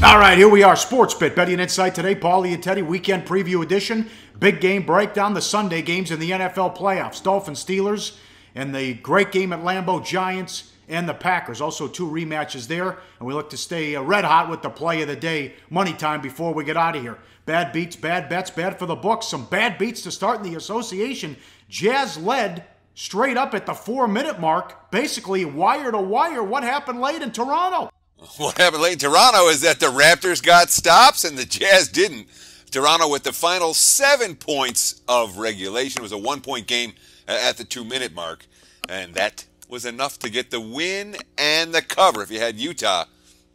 All right, here we are, Sports Bit, Betting Insight today, Pauly and Teddy, weekend preview edition. Big game breakdown, the Sunday games in the NFL playoffs. Dolphins, Steelers, and the great game at Lambeau, Giants, and the Packers. Also two rematches there, and we look to stay red hot with the play of the day, money time, before we get out of here. Bad beats, bad bets, bad for the books. Some bad beats to start in the association. Jazz led straight up at the 4-minute mark, basically wire to wire. What happened late in Toronto? What happened late in Toronto is that the Raptors got stops and the Jazz didn't. Toronto with the final 7 points of regulation. It was a 1-point game at the 2-minute mark, and that was enough to get the win and the cover. If you had Utah,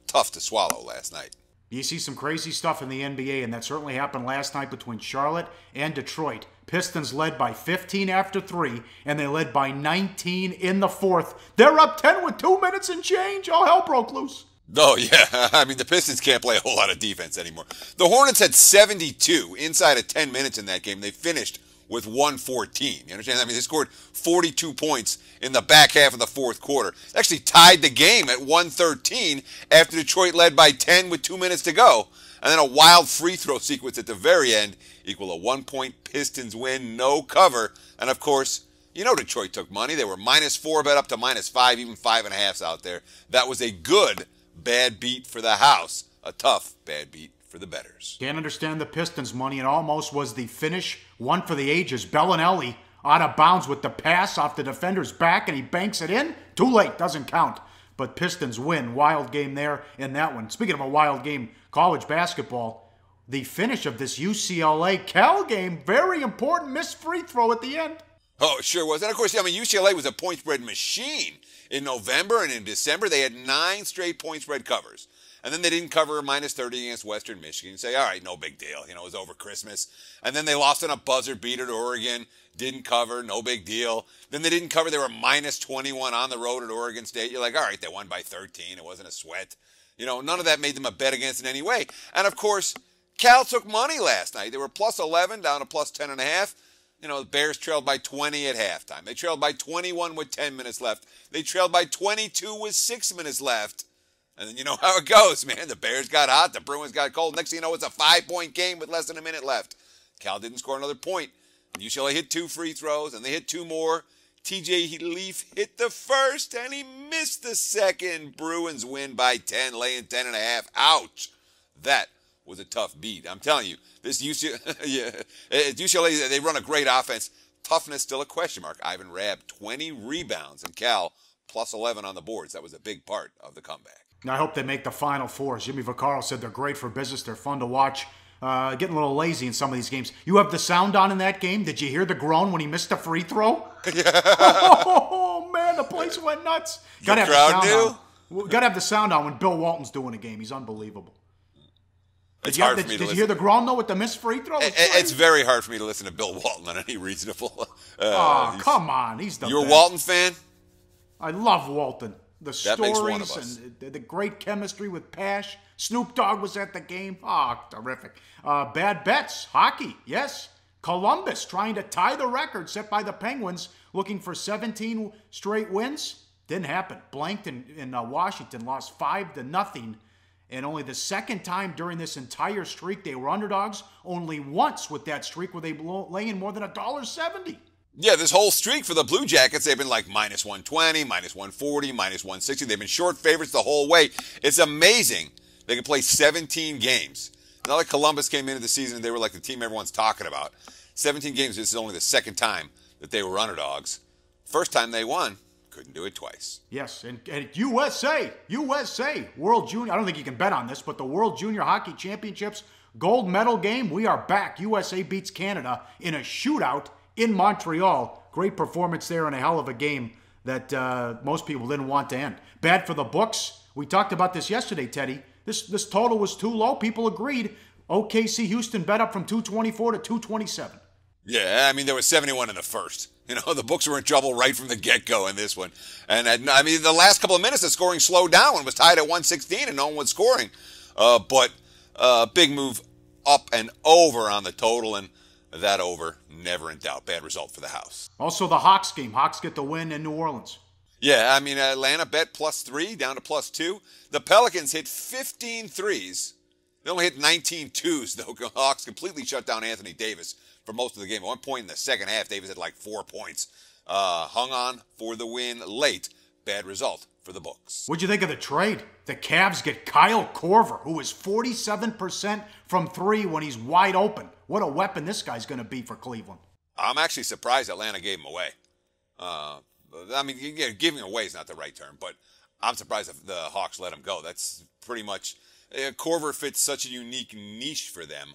tough to swallow last night. You see some crazy stuff in the NBA, and that certainly happened last night between Charlotte and Detroit. Pistons led by 15 after 3, and they led by 19 in the fourth. They're up 10 with 2 minutes and change. All hell broke loose. Oh, yeah. I mean, the Pistons can't play a whole lot of defense anymore. The Hornets had 72 inside of 10 minutes in that game. They finished with 114. You understand? I mean, they scored 42 points in the back half of the fourth quarter. They actually tied the game at 113 after Detroit led by 10 with 2 minutes to go. And then a wild free throw sequence at the very end equal a 1-point Pistons win, no cover. And, of course, you know Detroit took money. They were -4 bet up to -5, even 5.5s out there. That was a good bad beat for the house. A tough bad beat for the bettors. Can't understand the Pistons money. It almost was the finish, one for the ages. Bellinelli out of bounds with the pass off the defender's back, and he banks it in. Too late, doesn't count. But Pistons win. Wild game there in that one. Speaking of a wild game, college basketball, the finish of this UCLA-Cal game, very important, missed free throw at the end. Oh, it sure was. And, of course, I mean, UCLA was a point spread machine. In November and in December, they had 9 straight point spread covers. And then they didn't cover -30 against Western Michigan. You say, all right, no big deal. You know, it was over Christmas. And then they lost on a buzzer beater to Oregon. Didn't cover, no big deal. Then they didn't cover. They were -21 on the road at Oregon State. You're like, all right, they won by 13. It wasn't a sweat. You know, none of that made them a bet against in any way. And, of course, Cal took money last night. They were +11 down to +10.5. You know, the Bears trailed by 20 at halftime. They trailed by 21 with 10 minutes left. They trailed by 22 with 6 minutes left. And then you know how it goes, man. The Bears got hot. The Bruins got cold. Next thing you know, it's a 5-point game with less than a minute left. Cal didn't score another point. UCLA hit 2 free throws, and they hit 2 more. TJ Leaf hit the first, and he missed the second. Bruins win by 10, laying 10.5. Ouch. That was a tough beat. I'm telling you, this UCLA, they run a great offense. Toughness still a question mark. Ivan Rabb, 20 rebounds, and Cal +11 on the boards. That was a big part of the comeback. Now, I hope they make the Final Four. Jimmy Vaccaro said they're great for business. They're fun to watch. Getting a little lazy in some of these games. You have the sound on in that game? Did you hear the groan when he missed the free throw? Oh, man, the place went nuts. Gotta have the sound on. Gotta have the sound on when Bill Walton's doing a game. He's unbelievable. It's hard for me to listen. Did you hear the groan, though, with the missed free throw? It's very hard for me to listen to Bill Walton on any reasonable... come on. He's the best. You're a Walton fan? I love Walton. The that makes one of stories us. and the great chemistry with Pash. Snoop Dogg was at the game. Oh, terrific. Bad bets. Hockey, yes. Columbus trying to tie the record set by the Penguins, looking for 17 straight wins. Didn't happen. Blanked in Washington, lost 5-0. And only the second time during this entire streak they were underdogs. Only once with that streak were they laying more than $1.70. Yeah, this whole streak for the Blue Jackets, they've been like -120, -140, -160. They've been short favorites the whole way. It's amazing they can play 17 games. Now that Columbus came into the season and they were like the team everyone's talking about. 17 games, this is only the second time that they were underdogs. First time they won. Couldn't do it twice. Yes, and USA, World Junior, I don't think you can bet on this, but the World Junior Hockey Championships gold medal game, we are back. USA beats Canada in a shootout in Montreal. Great performance there and a hell of a game that most people didn't want to end. Bad for the books. We talked about this yesterday, Teddy. This total was too low. People agreed. OKC Houston bet up from 224 to 227. Yeah, I mean, there was 71 in the first. You know, the books were in trouble right from the get-go in this one. And, I mean, the last couple of minutes, the scoring slowed down when it was tied at 116 and no one was scoring. But big move up and over on the total, and that over, never in doubt. Bad result for the house. Also, the Hawks game. Hawks get the win in New Orleans. Yeah, I mean, Atlanta bet +3 down to +2. The Pelicans hit 15 threes They only hit 19 twos, though. Hawks completely shut down Anthony Davis for most of the game. At one point in the second half, Davis had like 4 points. Hung on for the win late. Bad result for the books. What'd you think of the trade? The Cavs get Kyle Korver, who is 47% from 3 when he's wide open. What a weapon this guy's going to be for Cleveland. I'm actually surprised Atlanta gave him away. I mean, giving away is not the right term, but I'm surprised if the Hawks let him go. That's pretty much... Korver fits such a unique niche for them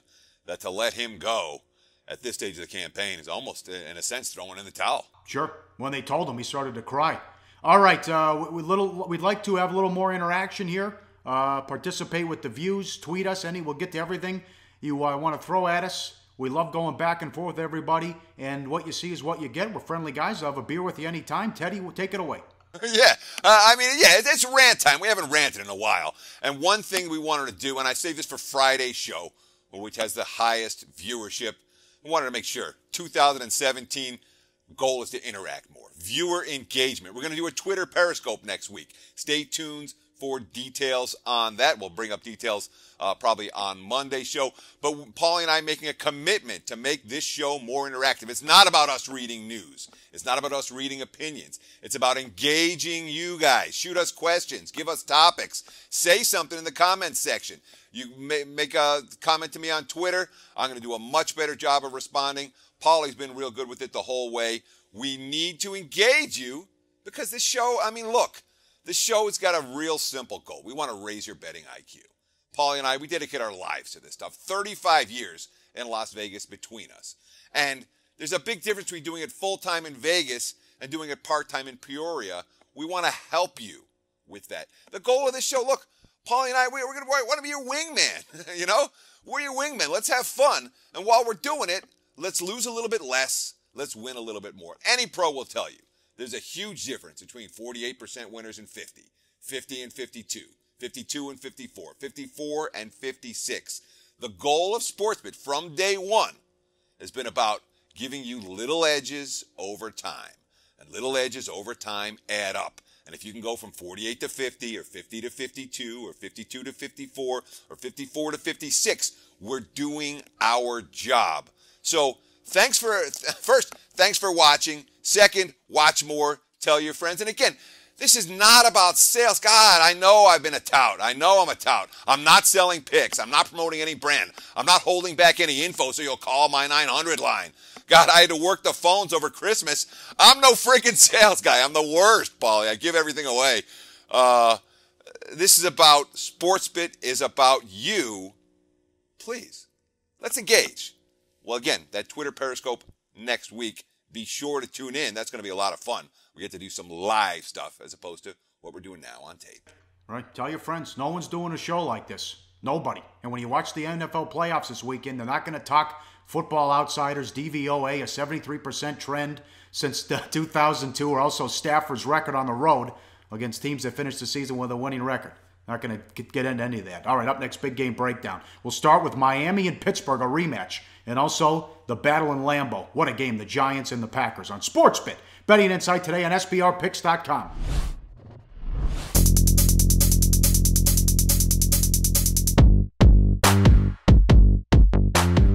that to let him go at this stage of the campaign is almost, in a sense, throwing in the towel. Sure. When they told him, he started to cry. All right, we'd like to have a little more interaction here. Participate with the views. Tweet us. We'll get to everything you want to throw at us. We love going back and forth with everybody, and what you see is what you get. We're friendly guys. I'll have a beer with you anytime. Teddy, we'll take it away. Yeah, it's rant time. We haven't ranted in a while. And one thing we wanted to do, and I saved this for Friday's show, which has the highest viewership, we wanted to make sure. 2017 goal is to interact more. Viewer engagement. We're going to do a Twitter Periscope next week. Stay tuned for details on that. We'll bring up details probably on Monday's show. But Paulie and I making a commitment to make this show more interactive. It's not about us reading news. It's not about us reading opinions. It's about engaging you guys. Shoot us questions. Give us topics. Say something in the comments section. You make a comment to me on Twitter. I'm going to do a much better job of responding. Paulie's been real good with it the whole way. We need to engage you because this show, look, this show has got a real simple goal. We want to raise your betting IQ. Paulie and I, we dedicate our lives to this stuff. 35 years in Las Vegas between us. And there's a big difference between doing it full-time in Vegas and doing it part-time in Peoria. We want to help you with that. The goal of this show, look, Paulie and I, we're going to want to be your wingman. You know, we're your wingman. Let's have fun. And while we're doing it, let's lose a little bit less. Let's win a little bit more. Any pro will tell you there's a huge difference between 48% winners and 50, 50 and 52, 52 and 54, 54 and 56. The goal of Sportsbet from day one has been about giving you little edges over time. And little edges over time add up. And if you can go from 48 to 50 or 50 to 52 or 52 to 54 or 54 to 56, we're doing our job. So thanks for watching. Second, watch more. Tell your friends. And again, this is not about sales. God, I know I've been a tout. I know I'm a tout. I'm not selling picks. I'm not promoting any brand. I'm not holding back any info so you'll call my 900 line. God, I had to work the phones over Christmas. I'm no freaking sales guy. I'm the worst, Paulie. I give everything away. This is about, Sportsbet is about you. Please, let's engage. Well, again, that Twitter Periscope next week. Be sure to tune in. That's going to be a lot of fun. We get to do some live stuff as opposed to what we're doing now on tape. All right, tell your friends. No one's doing a show like this. Nobody. And when you watch the NFL playoffs this weekend, they're not going to talk Football Outsiders, DVOA, a 73% trend since 2002, or also Stafford's record on the road against teams that finished the season with a winning record. Not going to get into any of that. All right, up next, big game breakdown. We'll start with Miami and Pittsburgh, a rematch. And also the battle in Lambeau. What a game, the Giants and the Packers on Sportsbet. Betting Insight today on SBRpicks.com.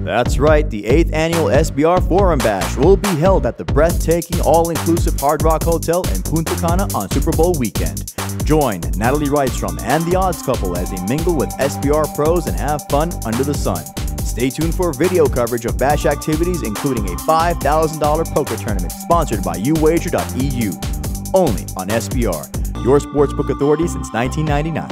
That's right, the 8th annual SBR Forum Bash will be held at the breathtaking all-inclusive Hard Rock Hotel in Punta Cana on Super Bowl weekend. Join Natalie Rydstrom and the Odds Couple as they mingle with SBR pros and have fun under the sun. Stay tuned for video coverage of Bash activities, including a $5,000 poker tournament sponsored by uwager.eu. Only on SBR, your sportsbook authority since 1999.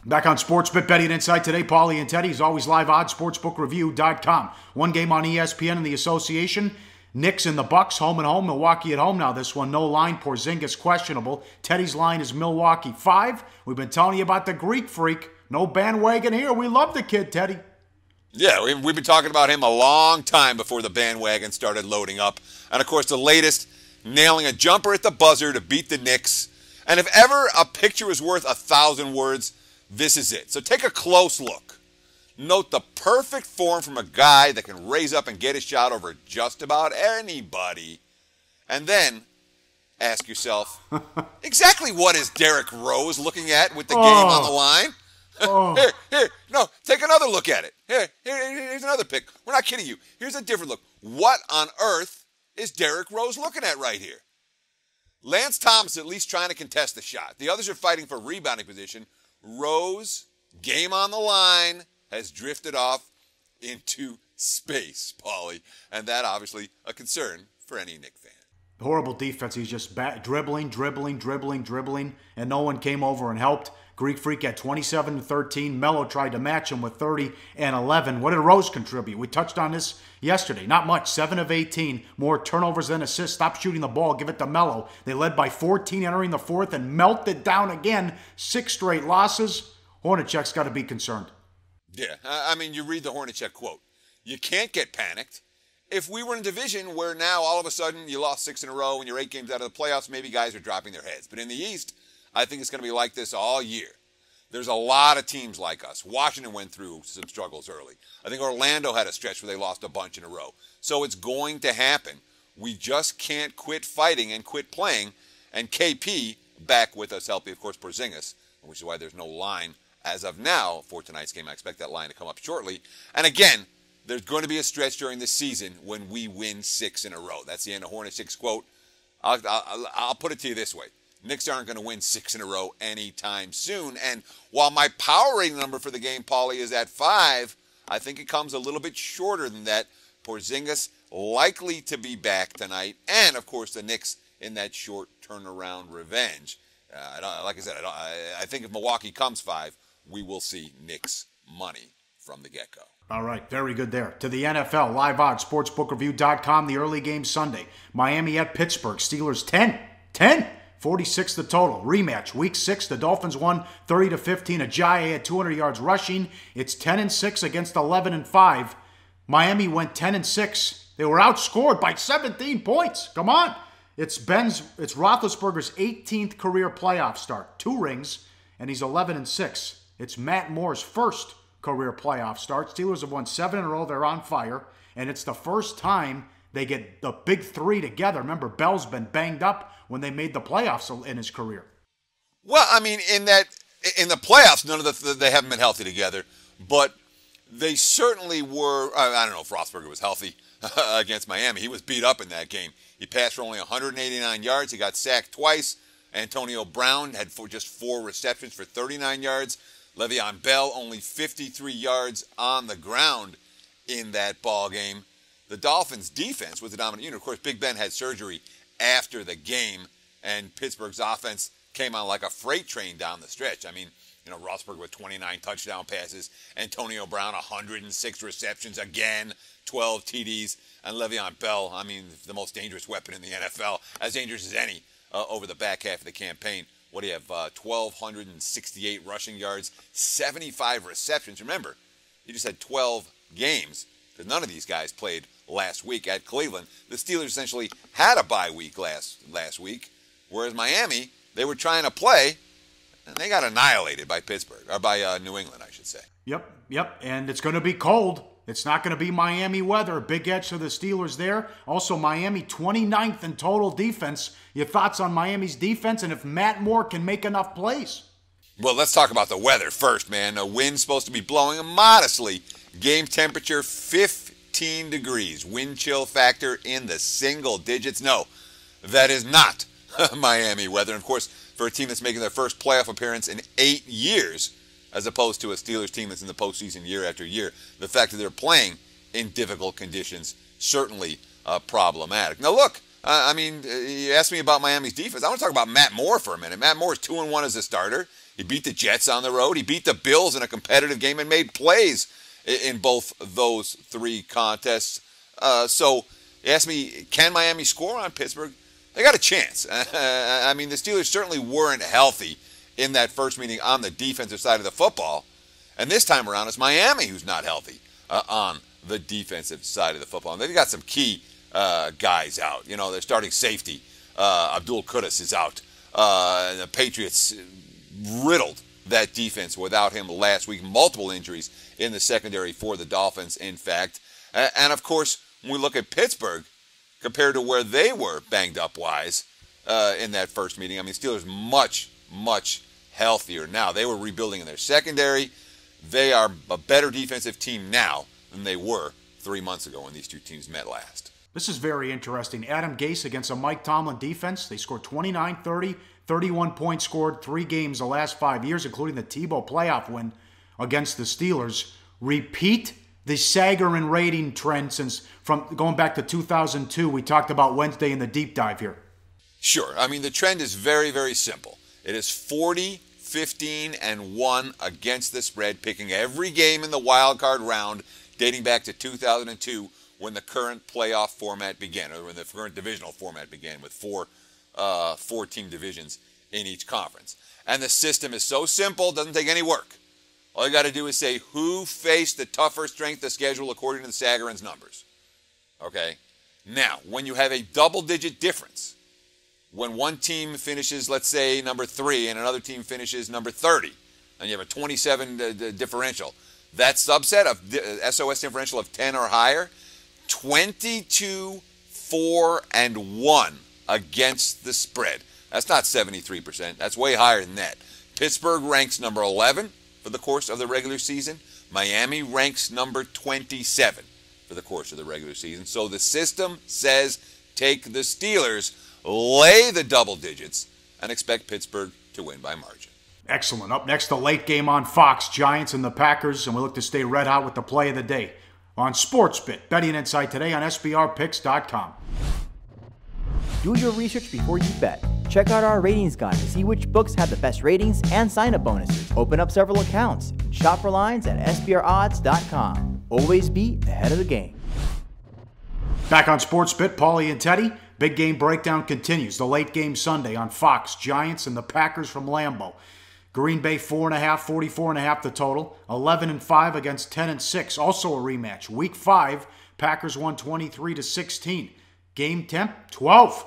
Back on Sportsbet Betting Insight today, Pauly and Teddy is always live odds, sportsbookreview.com. One game on ESPN in the association. Knicks and the Bucks, home and home. Milwaukee at home now. This one, no line. Porzingis questionable. Teddy's line is Milwaukee 5. We've been telling you about the Greek Freak. No bandwagon here. We love the kid, Teddy. Yeah, we've been talking about him a long time before the bandwagon started loading up. And, of course, the latest, nailing a jumper at the buzzer to beat the Knicks. And if ever a picture is worth 1,000 words, this is it. So take a close look. Note the perfect form from a guy that can raise up and get a shot over just about anybody. And then ask yourself, exactly what is Derrick Rose looking at with the game on the line? No, take another look at it. Here's another pick. We're not kidding you. Here's a different look. What on earth is Derrick Rose looking at right here? Lance Thomas at least trying to contest the shot. The others are fighting for rebounding position. Rose, game on the line, has drifted off into space, Pauly. And that obviously a concern for any Knick fan. Horrible defense. He's just dribbling, and no one came over and helped. Greek Freak had 27 and 13. Melo tried to match him with 30 and 11. What did Rose contribute? We touched on this yesterday. Not much. 7 of 18. More turnovers than assists. Stop shooting the ball. Give it to Melo. They led by 14 entering the fourth and melted down again. 6 straight losses. Hornacek's got to be concerned. Yeah, I mean, you read the Hornacek quote. You can't get panicked. If we were in a division where now all of a sudden you lost 6 in a row and you're 8 games out of the playoffs, maybe guys are dropping their heads. But in the East, I think it's going to be like this all year. There's a lot of teams like us. Washington went through some struggles early. I think Orlando had a stretch where they lost a bunch in a row. So it's going to happen. We just can't quit fighting and quit playing. And KP back with us, healthy, of course, Porzingis, which is why there's no line as of now for tonight's game. I expect that line to come up shortly. And again, there's going to be a stretch during the season when we win 6 in a row. That's the end of Hornacek's quote. I'll put it to you this way. Knicks aren't going to win 6 in a row anytime soon. And while my power rating number for the game, Pauly, is at 5, I think it comes a little bit shorter than that. Porzingis likely to be back tonight. And, of course, the Knicks in that short turnaround revenge. Like I said, I think if Milwaukee comes 5, we will see Knicks money from the get-go. All right, very good there. To the NFL, live odds, sportsbookreview.com, the early game Sunday. Miami at Pittsburgh, Steelers 10, 46 the total. Rematch, week 6, the Dolphins won 30-15. Ajayi had 200 yards rushing. It's 10-6 against 11-5. Miami went 10-6. They were outscored by 17 points. Come on. It's Roethlisberger's 18th career playoff start. 2 rings, and he's 11-6. It's Matt Moore's first career playoff start. Steelers have won 7 in a row. They're on fire. And it's the first time they get the big 3 together. Remember, Bell's been banged up when they made the playoffs in his career. Well, I mean, in the playoffs, they haven't been healthy together. But they certainly were. I don't know if Roethlisberger was healthy against Miami. He was beat up in that game. He passed for only 189 yards. He got sacked twice. Antonio Brown had just 4 receptions for 39 yards. Le'Veon Bell only 53 yards on the ground in that ball game. The Dolphins' defense was the dominant unit. Of course, Big Ben had surgery after the game, and Pittsburgh's offense came on like a freight train down the stretch. I mean, Roethlisberger with 29 touchdown passes, Antonio Brown 106 receptions again, 12 TDs, and Le'Veon Bell, I mean, the most dangerous weapon in the NFL, as dangerous as any over the back half of the campaign. What do you have? 1,268 rushing yards, 75 receptions. Remember, he just had 12 games because none of these guys played last week at Cleveland. The Steelers essentially had a bye week last week, whereas Miami, they were trying to play, and they got annihilated by Pittsburgh, or by New England, I should say. Yep, and it's going to be cold. It's not going to be Miami weather. Big edge to the Steelers there. Also, Miami 29th in total defense. Your thoughts on Miami's defense and if Matt Moore can make enough plays? Well, let's talk about the weather first, man. The wind's supposed to be blowing modestly. Game temperature 15 degrees. Wind chill factor in the single digits. No, that is not Miami weather. And of course, for a team that's making their first playoff appearance in 8 years, as opposed to a Steelers team that's in the postseason year after year, the fact that they're playing in difficult conditions certainly problematic. Now, look, I mean, you asked me about Miami's defense. I want to talk about Matt Moore for a minute. Matt Moore is 2-1 as a starter. He beat the Jets on the road. He beat the Bills in a competitive game and made plays in both those 3 contests. So you asked me, can Miami score on Pittsburgh? They got a chance. I mean, the Steelers certainly weren't healthy in that first meeting on the defensive side of the football. And this time around, it's Miami who's not healthy on the defensive side of the football. And they've got some key guys out. Their starting safety, Abdul Qudus, is out. The Patriots riddled that defense without him last week. Multiple injuries in the secondary for the Dolphins, in fact. And, of course, when we look at Pittsburgh, compared to where they were banged up-wise, in that first meeting. I mean, Steelers much, much healthier now. They were rebuilding in their secondary. They are a better defensive team now than they were 3 months ago when these two teams met last. This is very interesting. Adam Gase against a Mike Tomlin defense. They scored 29, 30, 31 points scored 3 games the last 5 years, including the Tebow playoff win against the Steelers. Repeat the Sagarin rating trend since from going back to 2002. We talked about Wednesday in the deep dive here. Sure. I mean, the trend is very, very simple. It is 40, 15, and 1 against the spread, picking every game in the wild card round dating back to 2002 when the current playoff format began, or when the current divisional format began with four-team divisions in each conference. And the system is so simple, doesn't take any work. All you got to do is say who faced the tougher strength of schedule according to the Sagarin's numbers. Okay? Now, when you have a double-digit difference, when one team finishes, let's say, number 3 and another team finishes number 30, and you have a 27 differential, that subset of SOS differential of 10 or higher, 22, 4, and 1 against the spread. That's not 73%. That's way higher than that. Pittsburgh ranks number 11 for the course of the regular season. Miami ranks number 27 for the course of the regular season. So the system says take the Steelers, lay the double digits, and expect Pittsburgh to win by margin. Excellent. Up next, the late game on Fox, Giants and the Packers, and we look to stay red hot with the play of the day on SportsBit. Betting Insight today on SBRpicks.com. Do your research before you bet. Check out our ratings guide to see which books have the best ratings and sign-up bonuses. Open up several accounts and shop for lines at SBRodds.com. Always be ahead of the game. Back on SportsBit, Pauly and Teddy. Big game breakdown continues. The late game Sunday on Fox, Giants and the Packers from Lambeau. Green Bay 4.5, 44.5 the total. 11-5 against 10-6. Also a rematch. Week 5, Packers won 23-16. Game temp 12.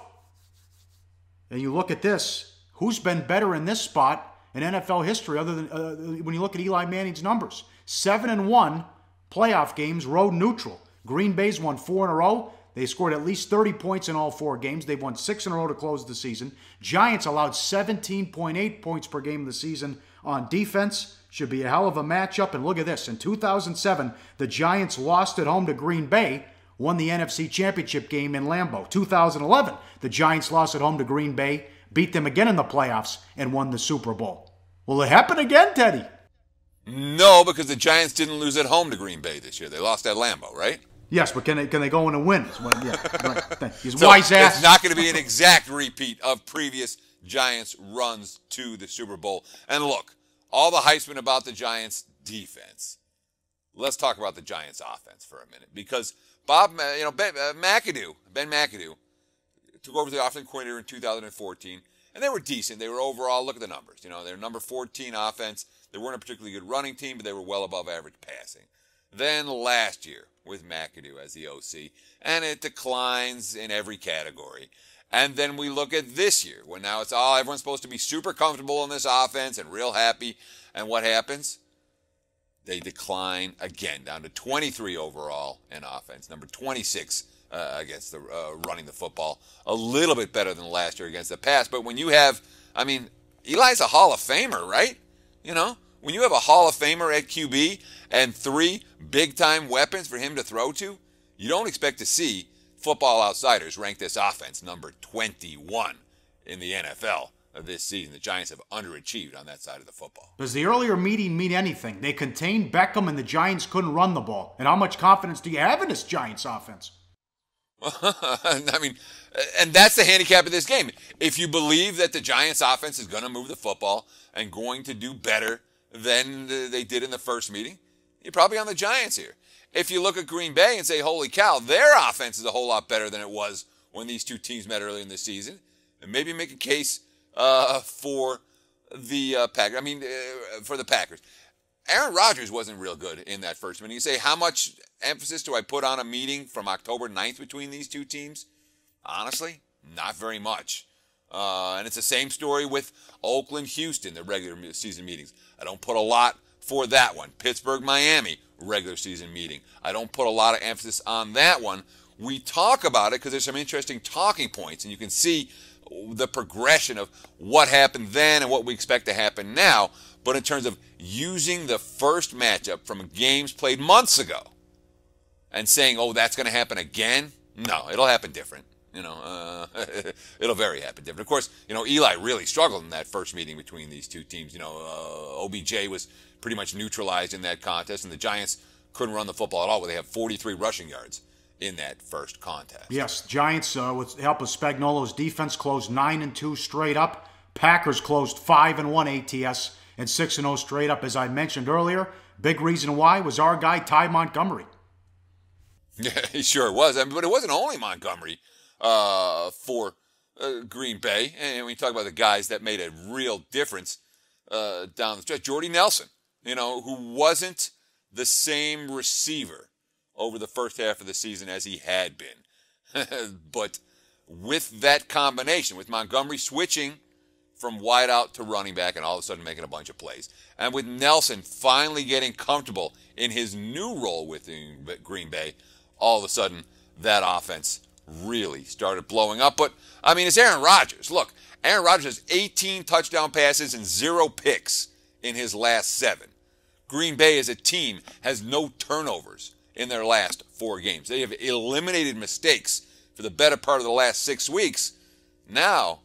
And you look at this. Who's been better in this spot in NFL history other than when you look at Eli Manning's numbers? 7-1 playoff games, road neutral. Green Bay's won 4 in a row. They scored at least 30 points in all 4 games. They've won 6 in a row to close the season. Giants allowed 17.8 points per game of the season on defense. Should be a hell of a matchup. And look at this. In 2007, the Giants lost at home to Green Bay, won the NFC Championship game in Lambeau. 2011, the Giants lost at home to Green Bay, beat them again in the playoffs, and won the Super Bowl. Will it happen again, Teddy? No, because the Giants didn't lose at home to Green Bay this year. They lost at Lambeau, right? Yes, but can they go in and win? Yeah, right. He's so wise ass. It's not going to be an exact repeat of previous Giants runs to the Super Bowl. And look, all the hype's been about the Giants' defense. Let's talk about the Giants' offense for a minute, because Ben McAdoo took over the offensive coordinator in 2014, and they were decent. They were overall, look at the numbers. They're number 14 offense. They weren't a particularly good running team, but they were well above average passing. Then last year with McAdoo as the OC, and it declines in every category. And then we look at this year, when now it's everyone's supposed to be super comfortable in this offense and real happy. And what happens? They decline again, down to 23 overall in offense, number 26 against the running the football. A little bit better than last year against the pass. But when you have, Eli's a Hall of Famer, right? When you have a Hall of Famer at QB and 3 big-time weapons for him to throw to, you don't expect to see Football Outsiders rank this offense number 21 in the NFL this season. The Giants have underachieved on that side of the football. Does the earlier meeting mean anything? They contained Beckham and the Giants couldn't run the ball. And how much confidence do you have in this Giants offense? And that's the handicap of this game. If you believe that the Giants offense is going to move the football and going to do better than they did in the first meeting, you're probably on the Giants here. If you look at Green Bay and say, holy cow, their offense is a whole lot better than it was when these two teams met earlier in the season, and maybe make a case for the for the Packers. Aaron Rodgers wasn't real good in that first meeting. You say, how much emphasis do I put on a meeting from October 9th between these two teams? Honestly, not very much. And it's the same story with Oakland-Houston, the regular season meetings. I don't put a lot for that one. Pittsburgh-Miami, regular season meeting. I don't put a lot of emphasis on that one. We talk about it because there's some interesting talking points, and you can see the progression of what happened then and what we expect to happen now, but in terms of using the first matchup from games played months ago and saying, oh, that's going to happen again. No, it'll happen different. It'll very happen different. Of course, Eli really struggled in that first meeting between these two teams. OBJ was pretty much neutralized in that contest, and the Giants couldn't run the football at all, where they have 43 rushing yards in that first contest. Yes, Giants, with the help of Spagnuolo's defense, closed 9-2 straight up. Packers closed 5-1 ATS and 6-0 straight up, as I mentioned earlier. Big reason why was our guy, Ty Montgomery. Yeah, he sure was. But it wasn't only Montgomery for Green Bay. And when you talk about the guys that made a real difference down the stretch, Jordy Nelson, who wasn't the same receiver over the first half of the season as he had been. But with that combination, with Montgomery switching from wide out to running back and all of a sudden making a bunch of plays, and with Nelson finally getting comfortable in his new role with Green Bay, all of a sudden that offense really started blowing up. But, it's Aaron Rodgers. Look, Aaron Rodgers has 18 touchdown passes and 0 picks in his last 7. Green Bay as a team has no turnovers in their last 4 games. They have eliminated mistakes for the better part of the last 6 weeks. Now,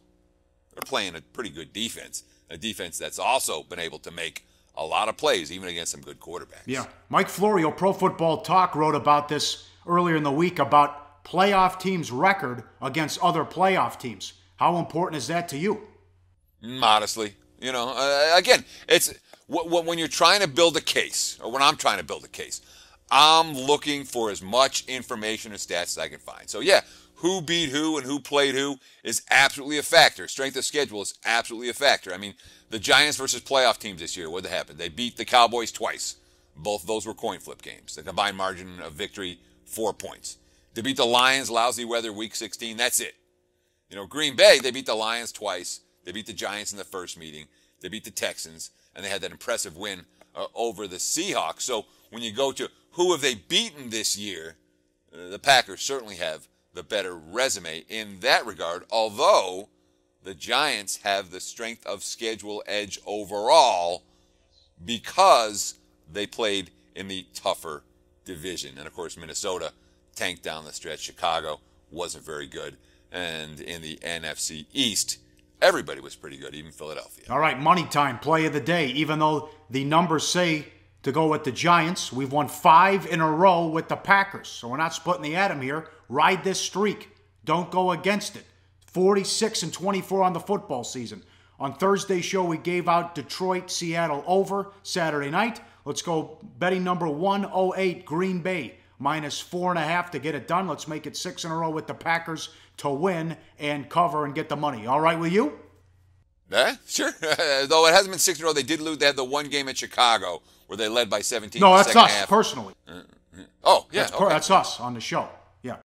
they're playing a pretty good defense, a defense that's also been able to make a lot of plays, even against some good quarterbacks. Yeah. Mike Florio, Pro Football Talk, wrote about this earlier in the week, about playoff teams' record against other playoff teams. How important is that to you? Modestly. Again, it's when you're trying to build a case, or when I'm trying to build a case, I'm looking for as much information and stats as I can find. So, yeah, who beat who and who played who is absolutely a factor. Strength of schedule is absolutely a factor. The Giants versus playoff teams this year, what happened? They beat the Cowboys twice. Both of those were coin flip games. The combined margin of victory, 4 points. They beat the Lions, lousy weather, week 16. That's it. Green Bay, they beat the Lions twice. They beat the Giants in the first meeting. They beat the Texans, and they had that impressive win over the Seahawks. So when you go to who have they beaten this year, the Packers certainly have the better resume in that regard, although the Giants have the strength of schedule edge overall because they played in the tougher division. And, of course, Minnesota tanked down the stretch. Chicago wasn't very good. And in the NFC East, everybody was pretty good, even Philadelphia. All right, money time, play of the day. Even though the numbers say to go with the Giants, we've won 5 in a row with the Packers. So we're not splitting the atom here. Ride this streak. Don't go against it. 46-24 on the football season. On Thursday's show, we gave out Detroit, Seattle over Saturday night. Let's go betting number 108, Green Bay, -4.5 to get it done. Let's make it 6 in a row with the Packers to win and cover and get the money. All right with you? Yeah, sure. Though it hasn't been 6 in a row, they did lose. They had the one game at Chicago where they led by 17. No, that's us, half. Personally. Oh, yeah. That's us on the show. Yeah.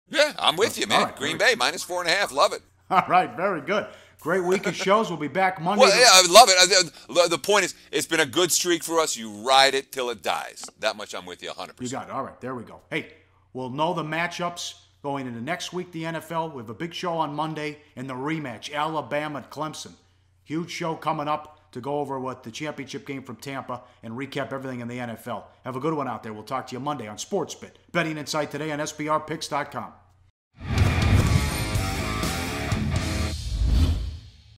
Yeah, I'm with you, man. Right, Green Bay, -4.5. Love it. All right, very good. Great week of shows. We'll be back Monday. Well, yeah, I love it. The point is, it's been a good streak for us. You ride it till it dies. That much I'm with you 100%. You got it. All right, there we go. Hey, we'll know the matchups going into next week, the NFL. We have a big show on Monday and the rematch, Alabama at Clemson. Huge show coming up to go over what the championship game from Tampa and recap everything in the NFL. Have a good one out there. We'll talk to you Monday on SportsBit. Betting Insight today on SBRPicks.com.